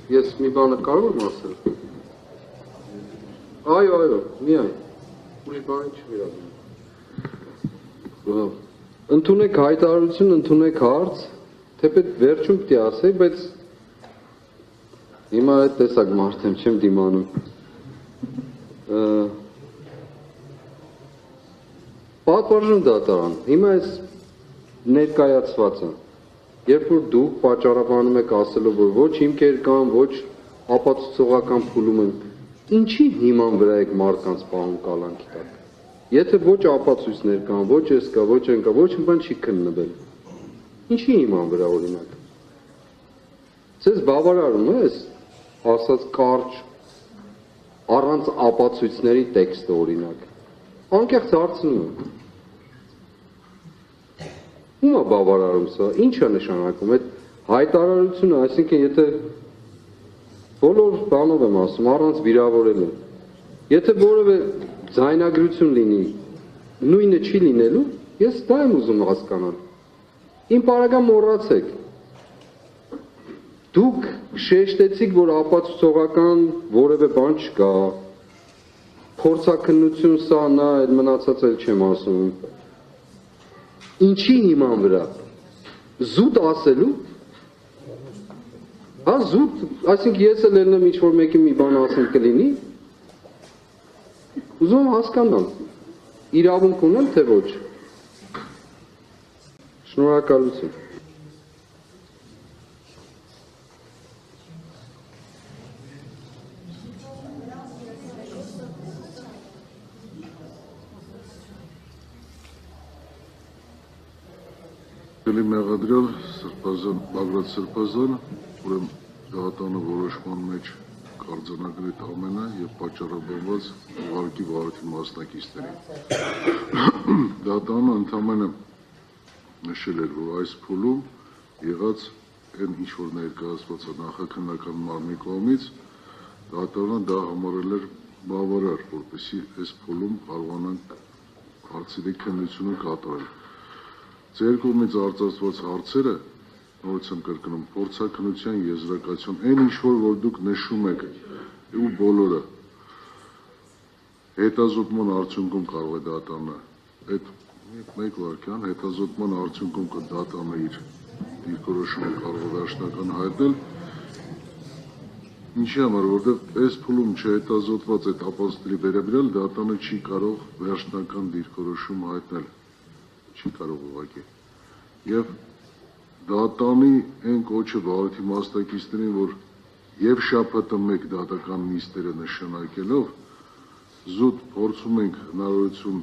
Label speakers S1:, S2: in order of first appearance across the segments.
S1: Ես մի բանը կարող եմ ասել։ Այո, միայն։ Ուրիշ բան չի Ընդունեք հայտարարություն, ընդունեք հարց, թեպետ վերջում պիտի ասեի, բայց հիմա այդ տեսակ մարդ եմ, չեմ դիմանում։ Պատվարժան դատարան, հիմա այս ներկայացվածը, երբ որ դուք պատճառաբանում եք ասելով, որ ոչ հիմքեր կան, ոչ ապացուցողական փուլում են, ինչի հիման վրա եք մարդկանց պահում կալանքի տակ։ Եթե ոչ ապացույցներ կան, ոչ էս կա, ոչ այն կա, ոչ մի բան չի քննվել։ Ինչի հիման վրա օրինակ։ Ձեզ բավարարում է այս ասած կարճ առանց ապացույցների տեքստը օրինակ։ Անկեղծ հարցնում եմ։ Ումա բավարարում սա, ինչ է նշանակում այդ հայտարարությունը, այսինքն եթե բոլոր բանով եմ ասում, առանց վիրավորելու, եթե որևէ ձայնագրություն լինի, նույնը չի լինելու, ես դա եմ ուզում հասկանալ։ Իմ պարագան մոռացեք։ Դուք շեշտեցիք, որ ապացուցողական որևէ բան չկա, փորձաքննություն սա, նա, այդ մնացած էլ չեմ ասում։ Ինչի հիման վրա։ Զուտ ասելու։ Հա, զուտ, այսինքն ես էլ ելնեմ ինչ-որ մեկի մի բան ասեմ կլինի, ուզում եմ հասկանամ, իրավունք ունեմ, թե ոչ։ Շնորհակալություն։
S2: Էլի մեղադրյալ Սրբազան, Բագրատ Սրբազանը, ուրեմն դատանը որոշման մեջ կարձանագրեց ամենը եւ պատճառաբանված ուղարկի վարորդի մասնակիցներին։ Դատանը ընդամենը նշել էր, որ այս փուլում եղած այն ինչ որ ներկայացված է նախաքննական մարմնի կողմից, դատանը դա համարել էր բավարար, որպեսզի այս փուլում կարողանանք հարցերի քննությունը կատարել։ Ձեր կողմից արձակված հարցերը, նորից եմ կրկնում, փորձաքննության եզրակացություն, այն ինչ որ դուք նշում եք, ու բոլորը հետազոտման արդյունքում կարող է դատանը, այդ մեկ վայրկյան հետազոտման արդյունքում դատանը իր դիրքորոշումը կարող է վերջնական հայտնել, ինչի համար, որտեղ այս փուլում չհետազոտված այդ ապացույցների վերաբերյալ դատանը չի կարող վերջնական դիրքորոշում հայտնել, չի կարող ուղղակի։ Եվ դատանի այն կոչը վարորդի մասնակիցներին, որ եւ շաբաթը մեկ դատական նիստերը նշանակելով զուտ փորձում ենք հնարավորություն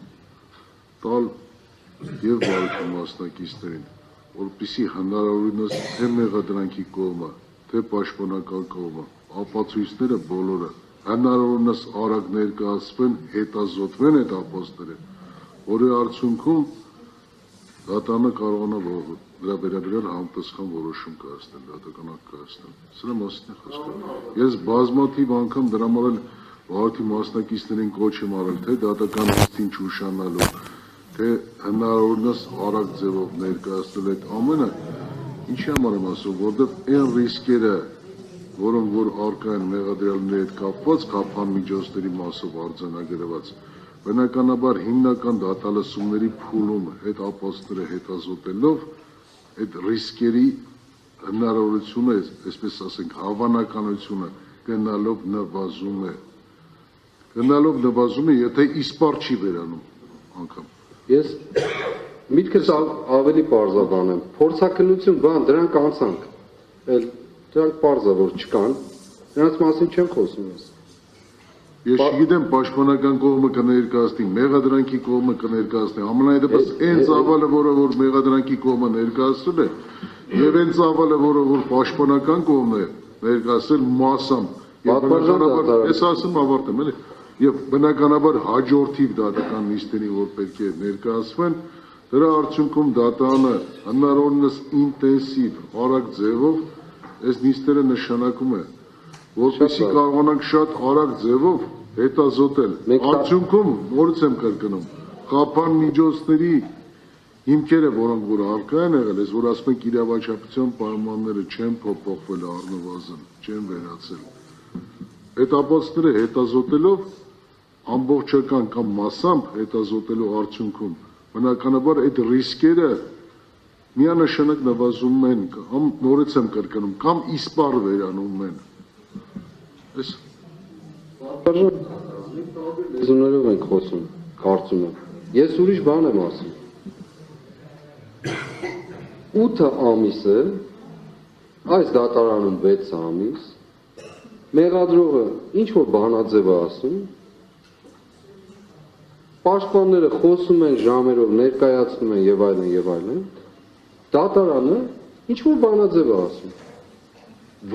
S2: տալ եւ վարորդի մասնակիցներին, որպեսզի հնարավորինս թե մեղադրանքի կողմը, թե պաշտպանական կողմը, ապացույցները բոլորը հնարավորինս արագ ներկայացվեն, հետազոտվեն այդ ապացույցները, որի արդյունքում դատանը կարողանա դրա վերաբերյալ համտեսխան որոշում կայացնել, դատական ակտ կայացնել։ Սրա մասին է խոսքը։ Ես բազմաթիվ անգամ դրա համար էլ վարորդի մասնակիցներին կոչ եմ արել, թե դատական նիստին չուշանալու, թե հնարավորինս արագ ձևով ներկայացնել այդ ամենը, ինչի համար եմ ասում, որովհետև այն ռիսկերը, որոնք որ առկա են մեղադրյալների հետ կապված, կապան միջոցների մասով արձանագրված, բնականաբար հիմնական դատալսումների փուլում այդ ապացույցները հետազոտելով այդ ռիսկերի հնարավորությունը, այսպես ասենք, հավանականությունը գնալով նվազում է։ Գնալով նվազում է, եթե իսպառ չի վերանում անգամ։
S1: Ես միտքս ավելի պարզաբանեմ։ Փորձաքննություն, բան, դրանք անցանք։ Դրանք պարզ է, որ չկան։ Նրանց մասին չեմ խոսում ես։
S2: Ես չգիտեմ պաշտպանական կողմը կներկայացնի, մեղադրանքի կողմը կներկայացնի, ամենայնպես այն ծավալը, որը որ մեղադրանքի կողմը ներկայացրել է, եւ այն ծավալը, որը որ պաշտպանական կողմն է ներկայացրել մասամբ, ես ասում ավարտեմ, էլի, եւ բնականաբար հաջորդիվ դատական նիստերի, որ պետք է ներկայացվեն, դրա արդյունքում դատանը հնարավորինս ինտենսիվ, արագ ձևով այս նիստերը նշանակում է, որպեսզի կարողանանք շատ արագ ձևով հետազոտել։ Արդյունքում, նորից եմ կրկնում, խափան միջոցների հիմքերը, որոնք որ արկա են եղել, ես որ ասում եք իրավաչափության պայմանները չեն փոփոխվել առնվազն, չեն վերացել։ Այդ ապացույցները հետազոտելով ամբողջական կամ մասամբ հետազոտելու արդյունքում բնականաբար այդ ռիսկերը միանշանակ նվազում են, կամ նորից եմ կրկնում, կամ իսպառ վերանում են։ Այս
S1: լեզուներով ենք խոսում, կարծում եմ։ Ես ուրիշ բան եմ ասում։ 8 ամիսը, այս դատարանում 6 ամիս, մեղադրողը ինչ որ բանաձև է ասում, պաշտպանները խոսում են ժամերով, ներկայացնում են եւ այլն, դատարանը ինչ որ բանաձև է ասում։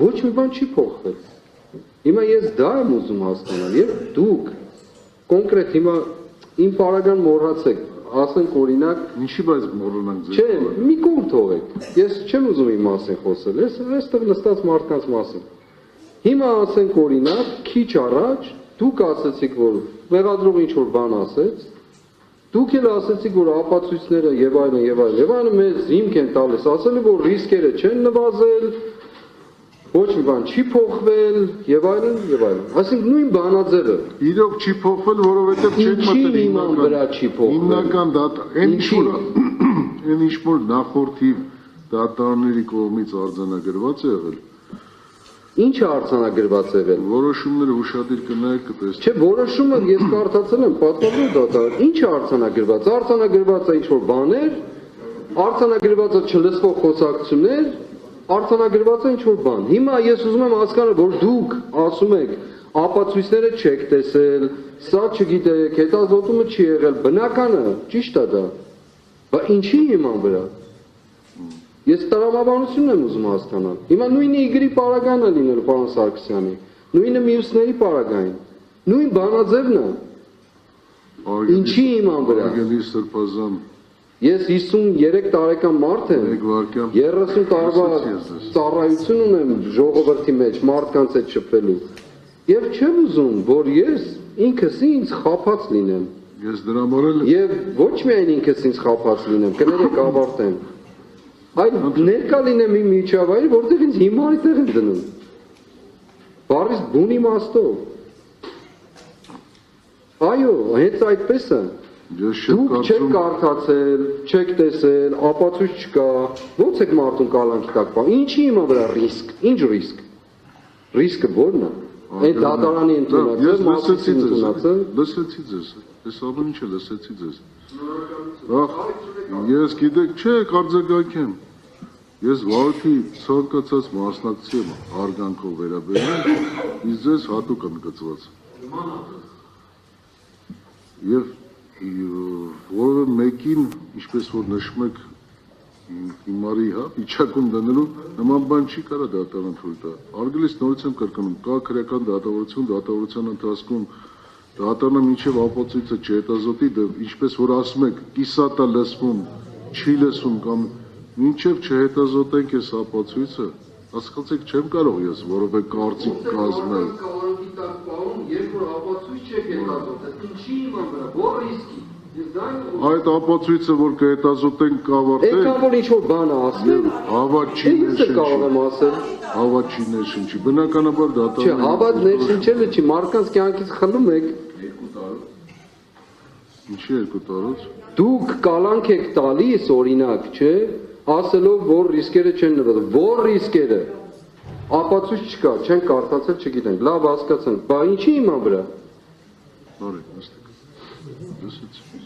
S1: Ոչ մի բան չի փոխվել։ Հիմա ես դա եմ ուզում հասկանալ, եւ դուք կոնկրետ հիմա իմ պարագան մոռացեք, ասենք օրինակ,
S2: ինչի բայց մոռանանք ձեր։
S1: Չէ, մի կողմ թողեք։ Ես չեմ ուզում իմ մասին խոսել, ես այստեղ նստած մարդկանց մասին։ Հիմա ասենք օրինակ, քիչ առաջ դուք ասացիք, որ մեղադրողը ինչ որ բան ասեց, դուք էլ ասացիք, որ ապացույցները եւ այլն մեզ հիմք են տալիս, ասել որ ռիսկերը չեն նվազել, ոչ մի բան չի փոխվել եւ այլն։ Այսինքն նույն բանաձևը։
S2: Իրոք չի փոխվել, որովհետեւ չեք մտել
S1: իման վրա չի փոխվել։
S2: Հիմնական դատա, այն ինչ որ նախորդի դատարանների կողմից արձանագրված է եղել։
S1: Ինչ է արձանագրված եղել։
S2: Որոշումները ուշադիր կնայեք կտեսնեք։
S1: Չէ, որոշումը ես կարդացել եմ պատմելու դատարան։ Ինչ է արձանագրված։ Արձանագրված է ինչ որ բաներ, արձանագրված է չլսվող խոսակցություններ, արձանագրված է ինչ որ բան։ Հիմա ես ուզում եմ հասկանալ, որ դուք ասում եք ապացույցները չեք տեսել, սա չգիտեք, հետազոտումը չի եղել, բնականը, ճիշտ է դա։ Բայց ինչի իման վրա։ Ես տրամաբանությունն եմ ուզում հասկանալ։ Հիմա նույնը Իգրի պարագան է լինել պարոն Սարգսյանի, նույնը մյուսների պարագային, նույն բանաձևն է։ Ինչի իման վրա։
S2: Արգելի Սրբազան,
S1: Ես 53 տարեկան մարդ եմ, 30 տարվա ծառայություն ունեմ ժողովրդի մեջ, մարդկանց հետ շփվելու։ Եվ չեմ ուզում, որ ես ինքս ինձ խափած լինեմ։
S2: Ես դրա համար էլ
S1: Եվ ոչ միայն ինքս ինձ խափած լինեմ, կներեք ավարտեմ։ Այլ ներկա լինեմ իմ միջավայրի, որտեղ ինձ հիմարի տեղ են դնում։ Բառից բուն իմաստով։ Այո, հենց այդպես է։ Դուք չեք կարդացել, չեք տեսել, ապացույց չկա, ո՞նց եք մարդուն կալանք տակ։ Ինչի հիմա վրա ռիսկ, ինչ ռիսկ։ Ռիսկը ո՞րն է։ Այդ դատարանի ընդունածը, մասի ընդունածը։
S2: Լսեցի ձեզ, ես ամեն ինչը լսեցի ձեզ։ Ես գիտեք, չէ, արձագանք եմ։ Ես վարքի ցանկացած մասնակցի եմ արգանքով վերաբերել, իսկ ձեզ հատուկ ընդգծված։ Եվ որը մեկին, ինչպես որ նշում եք հիմարի վիճակում դնելու, նման բան չի կարա դատարան թույլ տա։ Արգելից նորից եմ կրկնում, կա քրեական դատավորություն, դատավորության ընթացքում դատարանը մինչև ապացույցը չհետազոտի, ինչպես որ ասում եք, կիսատ է լսվում, չի լսվում կամ մինչև չհետազոտենք այս ապացույցը, հասկացեք չեմ կարող ես որովե կարծիք կազմել։ Այդ ապացույցը որ կհետազոտենք կավարտենք։
S1: Այդքան որ ինչ-որ բան ասել,
S2: հավատ չի ներշնչի։ Հավատ չի ներշնչի։ Բնականաբար դատարանը։
S1: Չէ, հավատ ներշնչելը չի, մարդկանց կյանքից խլում եք։
S2: Ինչի 2 տարուց։
S1: Դուք կալանք եք տալիս օրինակ, չէ, ասելով որ ռիսկերը չեն նվազել։ Որ ռիսկերը։ Ապացույց չկա, չեն կարդացել, չգիտենք։ Լավ հասկացանք, բայց ինչի իման վրա։
S2: Բարի, նստեք։ Լսեցի։